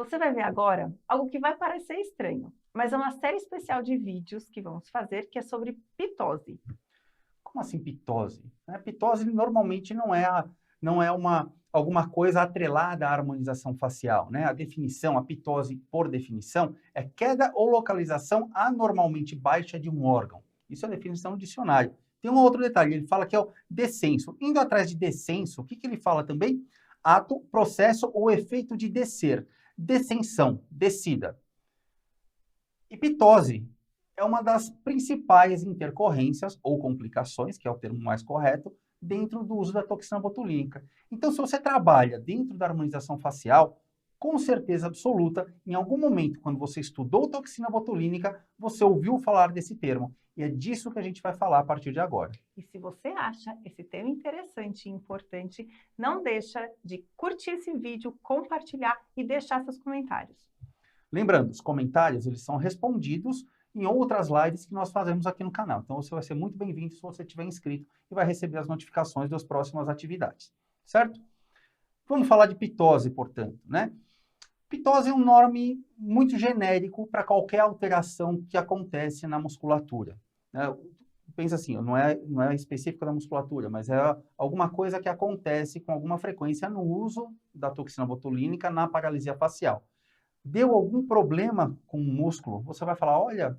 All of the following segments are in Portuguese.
Você vai ver agora algo que vai parecer estranho, mas é uma série especial de vídeos que vamos fazer que é sobre pitose. Como assim pitose? Pitose normalmente não é alguma coisa atrelada à harmonização facial, né? A definição, a pitose, por definição, é queda ou localização anormalmente baixa de um órgão. Isso é a definição do dicionário. Tem um outro detalhe, ele fala que é o descenso. Indo atrás de descenso, o que ele fala também? Ato, processo ou efeito de descer. Descensão, descida. E pitose é uma das principais intercorrências ou complicações, que é o termo mais correto, dentro do uso da toxina botulínica. Então, se você trabalha dentro da harmonização facial, com certeza absoluta, em algum momento, quando você estudou toxina botulínica, você ouviu falar desse termo. E é disso que a gente vai falar a partir de agora. E se você acha esse tema interessante e importante, não deixa de curtir esse vídeo, compartilhar e deixar seus comentários. Lembrando, os comentários eles são respondidos em outras lives que nós fazemos aqui no canal. Então, você vai ser muito bem-vindo se você estiver inscrito e vai receber as notificações das próximas atividades, certo? Vamos falar de pitose, portanto, né? Pitose é um nome muito genérico para qualquer alteração que acontece na musculatura, né? Pensa assim, não é específico da musculatura, mas é alguma coisa que acontece com alguma frequência no uso da toxina botulínica na paralisia facial. Deu algum problema com o músculo, você vai falar, olha,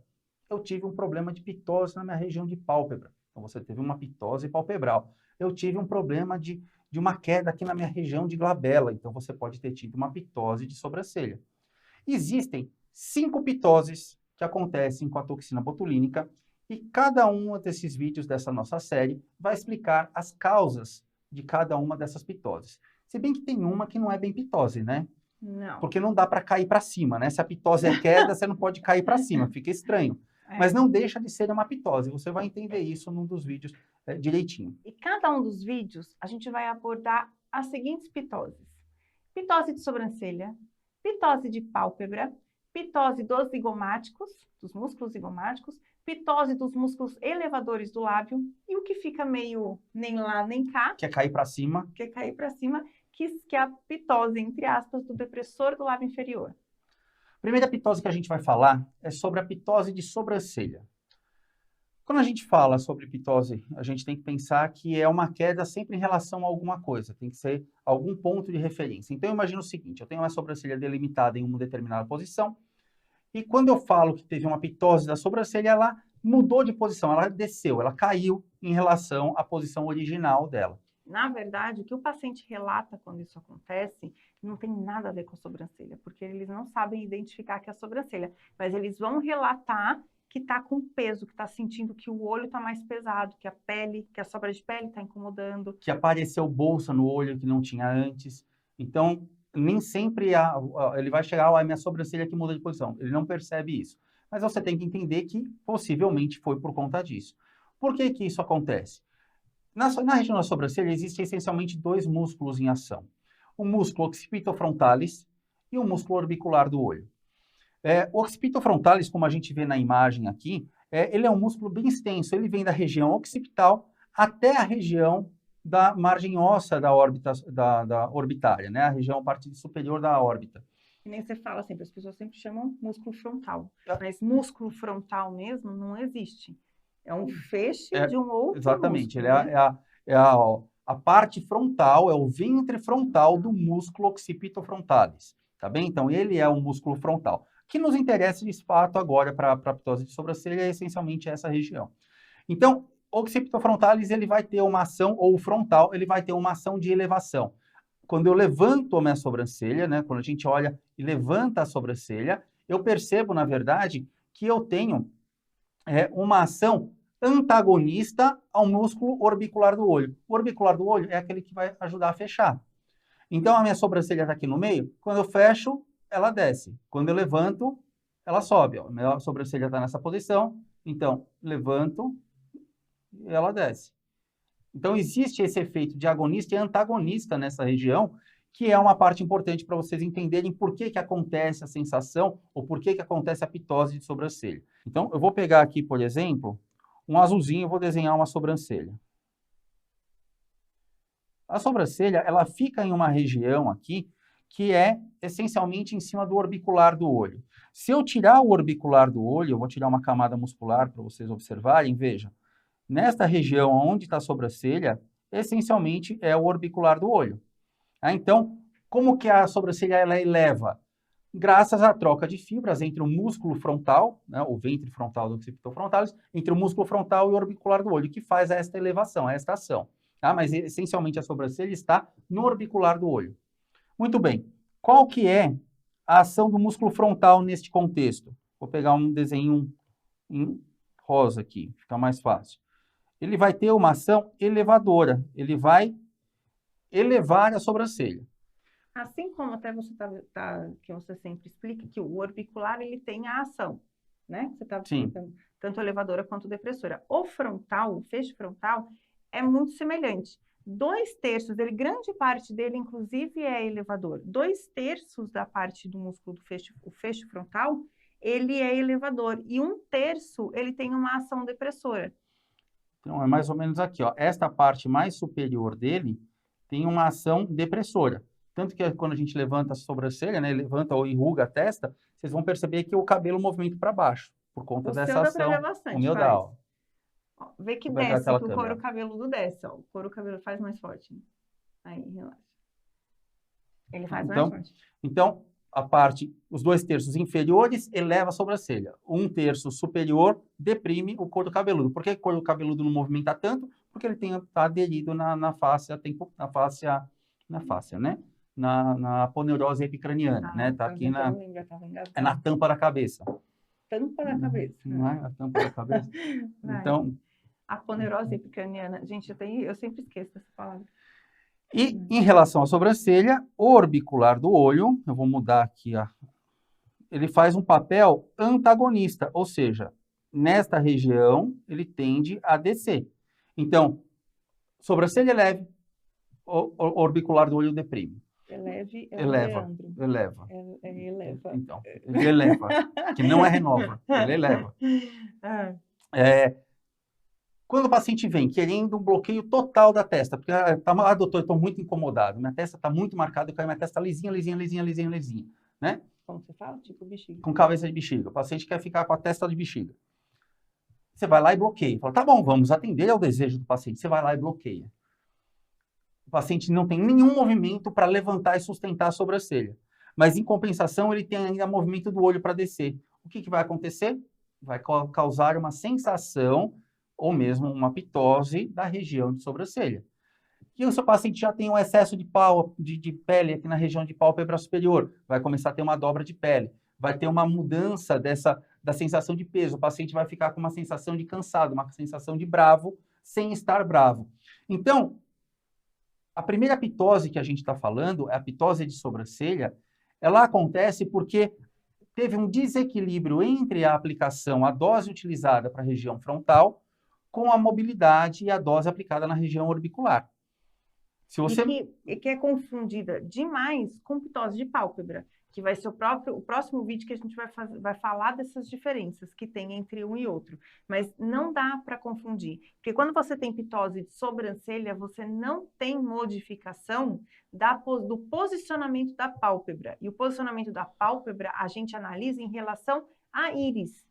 eu tive um problema de pitose na minha região de pálpebra. Então, você teve uma pitose palpebral. Eu tive um problema de uma queda aqui na minha região de glabela. Então, você pode ter tido uma pitose de sobrancelha. Existem 5 pitoses que acontecem com a toxina botulínica e cada um desses vídeos dessa nossa série vai explicar as causas de cada uma dessas pitoses. Se bem que tem uma que não é bem pitose, né? Não. Porque não dá para cair para cima, né? Se a pitose é queda, você não pode cair para cima, fica estranho. Mas não deixa de ser uma pitose, você vai entender isso num dos vídeos direitinho. E cada um dos vídeos, a gente vai abordar as seguintes pitoses. Pitose de sobrancelha, pitose de pálpebra, pitose dos zigomáticos, dos músculos zigomáticos, pitose dos músculos elevadores do lábio e o que fica meio nem lá nem cá. Quer cair para cima. Quer cair para cima, que é a pitose, entre aspas, do depressor do lábio inferior. A primeira pitose que a gente vai falar é sobre a pitose de sobrancelha. Quando a gente fala sobre pitose, a gente tem que pensar que é uma queda sempre em relação a alguma coisa, tem que ser algum ponto de referência. Então, eu imagino o seguinte, eu tenho uma sobrancelha delimitada em uma determinada posição, e quando eu falo que teve uma pitose da sobrancelha, ela mudou de posição, ela desceu, ela caiu em relação à posição original dela. Na verdade, o que o paciente relata quando isso acontece não tem nada a ver com a sobrancelha, porque eles não sabem identificar que é a sobrancelha, mas eles vão relatar que está com peso, que está sentindo que o olho está mais pesado, que a pele, que a sobra de pele está incomodando. Que apareceu bolsa no olho que não tinha antes. Então, nem sempre ele vai chegar, minha sobrancelha que muda de posição. Ele não percebe isso. Mas você tem que entender que possivelmente foi por conta disso. Por que que isso acontece? Na região da sobrancelha existem essencialmente 2 músculos em ação. O músculo occipitofrontalis e o músculo orbicular do olho. O occipitofrontalis, como a gente vê na imagem aqui, ele é um músculo bem extenso. Ele vem da região occipital até a região da margem óssea da órbita da orbitária, né? A região parte superior da órbita. E nem você fala sempre, as pessoas sempre chamam músculo frontal, mas músculo frontal mesmo não existe. É um feixe de um outro exatamente, músculo. Ele é a parte frontal, é o ventre frontal do músculo occipitofrontalis, tá bem? Então, ele é o músculo frontal. O que nos interessa, de fato, agora para a pitose de sobrancelha é essencialmente essa região. Então, o occipitofrontalis, ele vai ter uma ação, ou o frontal, ele vai ter uma ação de elevação. Quando eu levanto a minha sobrancelha, né, quando a gente olha e levanta a sobrancelha, eu percebo, na verdade, que eu tenho uma ação antagonista ao músculo orbicular do olho. O orbicular do olho é aquele que vai ajudar a fechar. Então, a minha sobrancelha está aqui no meio, quando eu fecho, ela desce. Quando eu levanto, ela sobe. Ó. A minha sobrancelha está nessa posição, então, levanto e ela desce. Então, existe esse efeito de agonista e antagonista nessa região, que é uma parte importante para vocês entenderem por que que acontece a sensação ou por que que acontece a pitose de sobrancelha. Então, eu vou pegar aqui, por exemplo, um azulzinho e vou desenhar uma sobrancelha. A sobrancelha, ela fica em uma região aqui que é essencialmente em cima do orbicular do olho. Se eu tirar o orbicular do olho, eu vou tirar uma camada muscular para vocês observarem, veja. Nesta região onde está a sobrancelha, essencialmente é o orbicular do olho. Então, como que a sobrancelha ela eleva? Graças à troca de fibras entre o músculo frontal, né, o ventre frontal do occipital frontalis, entre o músculo frontal e o orbicular do olho, que faz esta elevação, esta ação. Tá? Mas, essencialmente, a sobrancelha está no orbicular do olho. Muito bem. Qual que é a ação do músculo frontal neste contexto? Vou pegar um desenho em rosa aqui, fica mais fácil. Ele vai ter uma ação elevadora. Ele vai elevar a sobrancelha. Assim como até você que você sempre explica que o orbicular ele tem a ação, né? Você está explicando tanto elevadora quanto depressora. O frontal, o feixe frontal, é muito semelhante. 2/3 dele, grande parte dele, inclusive, é elevador. 2/3 da parte do músculo do feixe, o feixe frontal, ele é elevador. E 1/3 ele tem uma ação depressora. Então, é mais ou menos aqui, ó. Esta parte mais superior dele tem uma ação depressora. Tanto que quando a gente levanta a sobrancelha, né, levanta ou enruga a testa, vocês vão perceber que o cabelo movimenta para baixo, por conta dessa ação. Dá pra ver bastante, o meu dá, ó. Vê que desce, que o couro cabeludo desce, ó. O couro cabeludo faz mais forte. Aí, relaxa. Ele faz mais forte. Então, a parte, os 2/3 inferiores eleva a sobrancelha. 1/3 superior deprime o couro cabeludo. Por que o couro cabeludo não movimenta tanto? Porque ele está aderido na fáscia, né? Na aponeurose epicraniana, né? Tá aqui na tampa da cabeça. Tampa da cabeça. Não é a tampa da cabeça? Então... Aponeurose epicraniana. Gente, eu sempre esqueço dessa palavra. E em relação à sobrancelha, o orbicular do olho, eu vou mudar aqui, ele faz um papel antagonista, ou seja, nesta região ele tende a descer. Então, sobrancelha leve, o orbicular do olho deprime. Eleva. Então, ele eleva, que não é renova, ele eleva. Quando o paciente vem querendo um bloqueio total da testa, porque, doutor, eu estou muito incomodado, minha testa está muito marcada, minha testa está lisinha, né? Como você fala? Tipo bexiga. Com cabeça de bexiga. O paciente quer ficar com a testa de bexiga. Você vai lá e bloqueia. Fala, tá bom, vamos atender ao desejo do paciente. Você vai lá e bloqueia. O paciente não tem nenhum movimento para levantar e sustentar a sobrancelha. Mas, em compensação, ele tem ainda movimento do olho para descer. O que vai acontecer? Vai causar uma sensação ou mesmo uma pitose da região de sobrancelha. E o seu paciente já tem um excesso de pele aqui na região de pálpebra superior, vai começar a ter uma dobra de pele, vai ter uma mudança da sensação de peso, o paciente vai ficar com uma sensação de cansado, uma sensação de bravo, sem estar bravo. Então, a primeira pitose que a gente está falando, a pitose de sobrancelha, ela acontece porque teve um desequilíbrio entre a aplicação, a dose utilizada para a região frontal, com a mobilidade e a dose aplicada na região orbicular. Se você... E que é confundida demais com pitose de pálpebra, que vai ser o próximo vídeo que a gente vai falar dessas diferenças que tem entre um e outro. Mas não dá para confundir, porque quando você tem pitose de sobrancelha, você não tem modificação do posicionamento da pálpebra. E o posicionamento da pálpebra a gente analisa em relação à íris.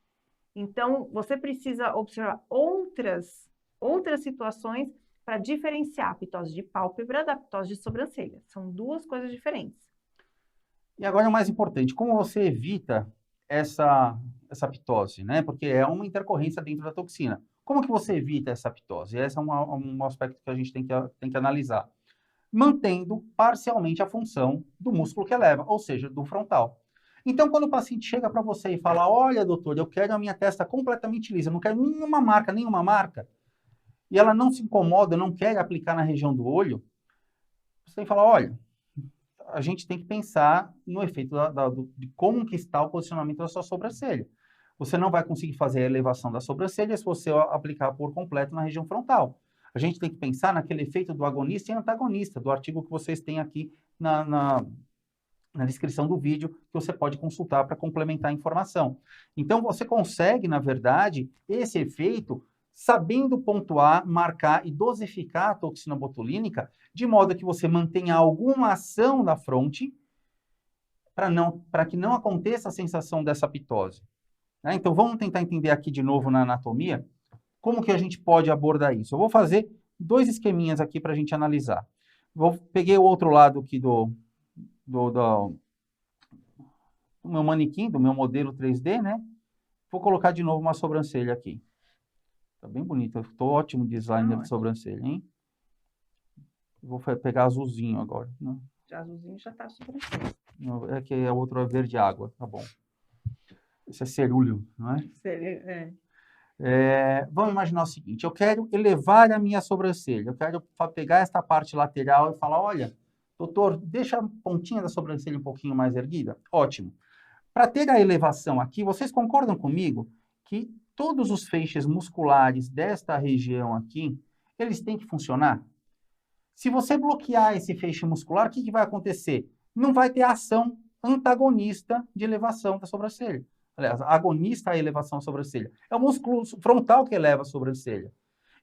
Então, você precisa observar outras situações para diferenciar a pitose de pálpebra da pitose de sobrancelha. São duas coisas diferentes. E agora o mais importante, como você evita essa pitose, né? Porque é uma intercorrência dentro da toxina. Como que você evita essa pitose? Esse é um aspecto que a gente tem que analisar. Mantendo parcialmente a função do músculo que eleva, ou seja, do frontal. Então, quando o paciente chega para você e fala, olha, doutor, eu quero a minha testa completamente lisa, eu não quero nenhuma marca, e ela não se incomoda, não quer aplicar na região do olho, você tem que falar, olha, a gente tem que pensar no efeito de como que está o posicionamento da sua sobrancelha. Você não vai conseguir fazer a elevação da sobrancelha se você aplicar por completo na região frontal. A gente tem que pensar naquele efeito do agonista e antagonista, do artigo que vocês têm aqui na descrição do vídeo, que você pode consultar para complementar a informação. Então, você consegue, na verdade, esse efeito sabendo pontuar, marcar e dosificar a toxina botulínica, de modo que você mantenha alguma ação na fronte para que não aconteça a sensação dessa pitose. Né? Então, vamos tentar entender aqui de novo na anatomia como que a gente pode abordar isso. Eu vou fazer 2 esqueminhas aqui para a gente analisar. Peguei o outro lado aqui do meu manequim, do meu modelo 3D, né? Vou colocar de novo uma sobrancelha aqui. Tá bem bonito. Estou ótimo designer de sobrancelha, hein? Vou pegar azulzinho agora. Né? Já azulzinho já tá sobrancelha. É que é outro verde água, tá bom. Esse é cerúleo, não é? Vamos imaginar o seguinte, eu quero elevar a minha sobrancelha, eu quero pegar esta parte lateral e falar, olha, doutor, deixa a pontinha da sobrancelha um pouquinho mais erguida. Ótimo. Para ter a elevação aqui, vocês concordam comigo que todos os feixes musculares desta região aqui, eles têm que funcionar? Se você bloquear esse feixe muscular, o que vai acontecer? Não vai ter ação antagonista de elevação da sobrancelha. Aliás, agonista à elevação da sobrancelha. É o músculo frontal que eleva a sobrancelha.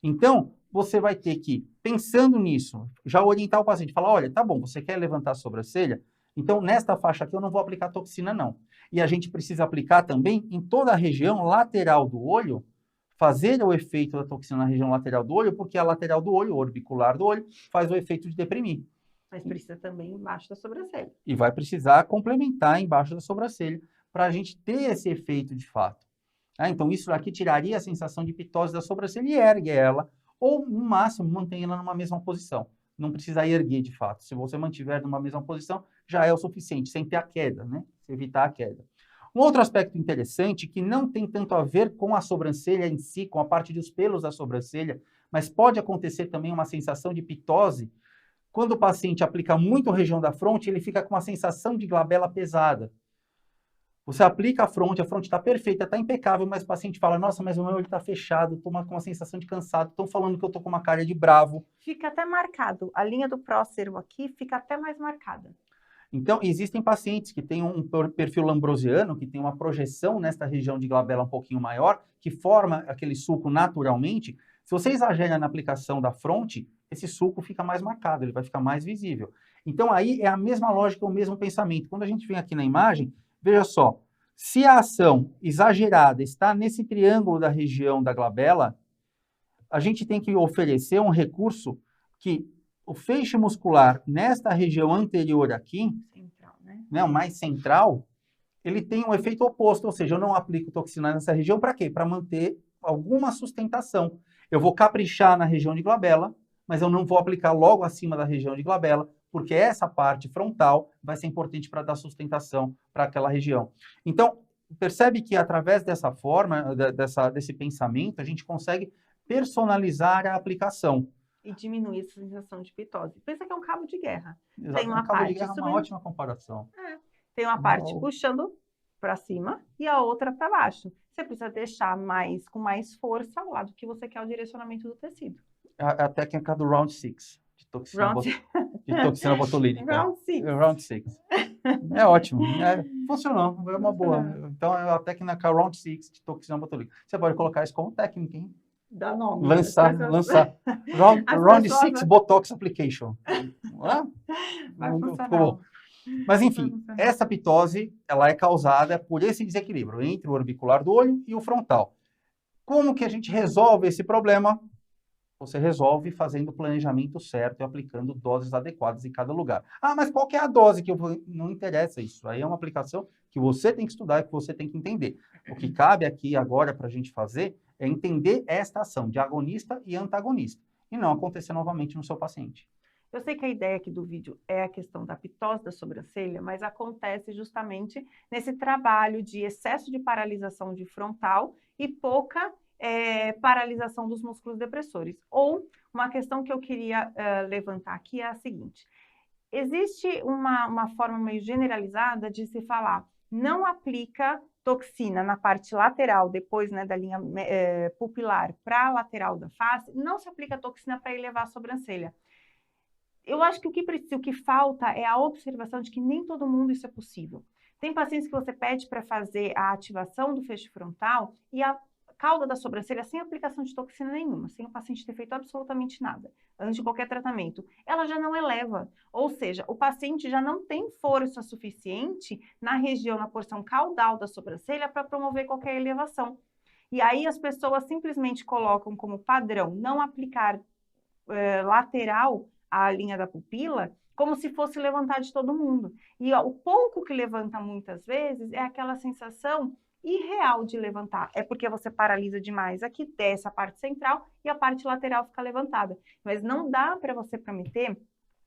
Então, você vai ter que, pensando nisso, já orientar o paciente, falar, olha, tá bom, você quer levantar a sobrancelha? Então, nesta faixa aqui eu não vou aplicar toxina, não. E a gente precisa aplicar também em toda a região lateral do olho, fazer o efeito da toxina na região lateral do olho, porque a lateral do olho, o orbicular do olho, faz o efeito de deprimir. Mas precisa também embaixo da sobrancelha. E vai precisar complementar embaixo da sobrancelha para a gente ter esse efeito de fato. Então, isso aqui tiraria a sensação de pitose da sobrancelha e ergue ela, ou, no máximo, mantém ela numa mesma posição. Não precisa erguer de fato. Se você mantiver numa mesma posição, já é o suficiente, sem ter a queda, né? Evitar a queda. Um outro aspecto interessante, que não tem tanto a ver com a sobrancelha em si, com a parte dos pelos da sobrancelha, mas pode acontecer também uma sensação de pitose. Quando o paciente aplica muito a região da fronte, ele fica com uma sensação de glabela pesada. Você aplica a fronte está perfeita, está impecável, mas o paciente fala, nossa, mas o meu olho está fechado, estou com uma sensação de cansado, estão falando que eu estou com uma cara de bravo. Fica até marcado, a linha do prócero aqui fica até mais marcada. Então, existem pacientes que têm um perfil lambrosiano, que tem uma projeção nesta região de glabela um pouquinho maior, que forma aquele sulco naturalmente. Se você exagera na aplicação da fronte, esse sulco fica mais marcado, ele vai ficar mais visível. Então, aí é a mesma lógica, o mesmo pensamento. Quando a gente vem aqui na imagem, veja só, se a ação exagerada está nesse triângulo da região da glabela, a gente tem que oferecer um recurso que o feixe muscular nesta região anterior aqui, central, né, o mais central, ele tem um efeito oposto, ou seja, eu não aplico toxina nessa região para quê? Para manter alguma sustentação. Eu vou caprichar na região de glabela, mas eu não vou aplicar logo acima da região de glabela, porque essa parte frontal vai ser importante para dar sustentação para aquela região. Então, percebe que através dessa forma, desse pensamento, a gente consegue personalizar a aplicação. E diminuir essa sensação de pitose. Pensa que é um cabo de guerra. Exato. Tem uma cabo parte de guerra é uma ótima comparação. Tem uma parte puxando para cima e a outra para baixo. Você precisa deixar com mais força ao lado que você quer o direcionamento do tecido. A técnica do Round 6, de toxina botulínica. Round 6. É ótimo. Funcionou, é uma boa. Então, é a técnica Round 6 de toxina botulínica. Você pode colocar isso como técnica, hein? Dá nome. Lançar. Round 6 Botox Application. Vai funcionar. Mas, enfim, essa pitose, ela é causada por esse desequilíbrio entre o orbicular do olho e o frontal. Como que a gente resolve esse problema? Você resolve fazendo o planejamento certo e aplicando doses adequadas em cada lugar. Mas qual que é a dose que eu vou... Não interessa isso. Aí é uma aplicação que você tem que estudar e que você tem que entender. O que cabe aqui agora para a gente fazer é entender esta ação de agonista e antagonista. E não acontecer novamente no seu paciente. Eu sei que a ideia aqui do vídeo é a questão da pitose da sobrancelha, mas acontece justamente nesse trabalho de excesso de paralisação de frontal e pouca paralisação dos músculos depressores. Ou uma questão que eu queria levantar aqui é a seguinte. Existe uma forma meio generalizada de se falar, não aplica toxina na parte lateral, depois da linha pupilar para a lateral da face, não se aplica toxina para elevar a sobrancelha. Eu acho que o que falta é a observação de que nem todo mundo isso é possível. Tem pacientes que você pede para fazer a ativação do feixe frontal e a cauda da sobrancelha sem aplicação de toxina nenhuma, sem o paciente ter feito absolutamente nada, antes de qualquer tratamento, ela já não eleva. Ou seja, o paciente já não tem força suficiente na região, na porção caudal da sobrancelha para promover qualquer elevação. E aí as pessoas simplesmente colocam como padrão não aplicar lateral à linha da pupila, como se fosse levantar de todo mundo. E ó, o pouco que levanta muitas vezes é aquela sensação irreal de levantar. É porque você paralisa demais aqui, desce a parte central e a parte lateral fica levantada. Mas não dá para você prometer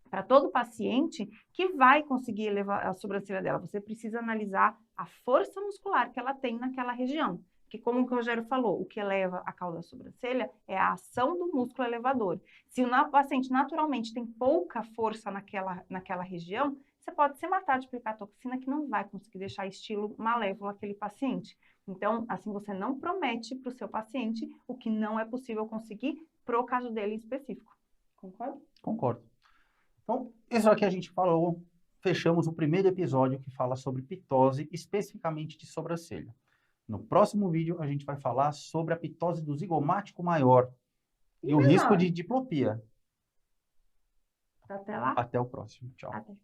para todo paciente que vai conseguir elevar a sobrancelha dela. Você precisa analisar a força muscular que ela tem naquela região. Que como o Rogério falou, o que eleva a cauda da sobrancelha é a ação do músculo elevador. Se o paciente naturalmente tem pouca força naquela região, você pode se matar de aplicar toxina que não vai conseguir deixar estilo malévolo aquele paciente. Então, assim, você não promete para o seu paciente o que não é possível conseguir pro caso dele em específico. Concorda? Concordo. Então, isso aqui a gente falou, fechamos o primeiro episódio que fala sobre pitose, especificamente de sobrancelha. No próximo vídeo, a gente vai falar sobre a pitose do zigomático maior e o risco de diplopia. Até lá. Até o próximo. Tchau. Até.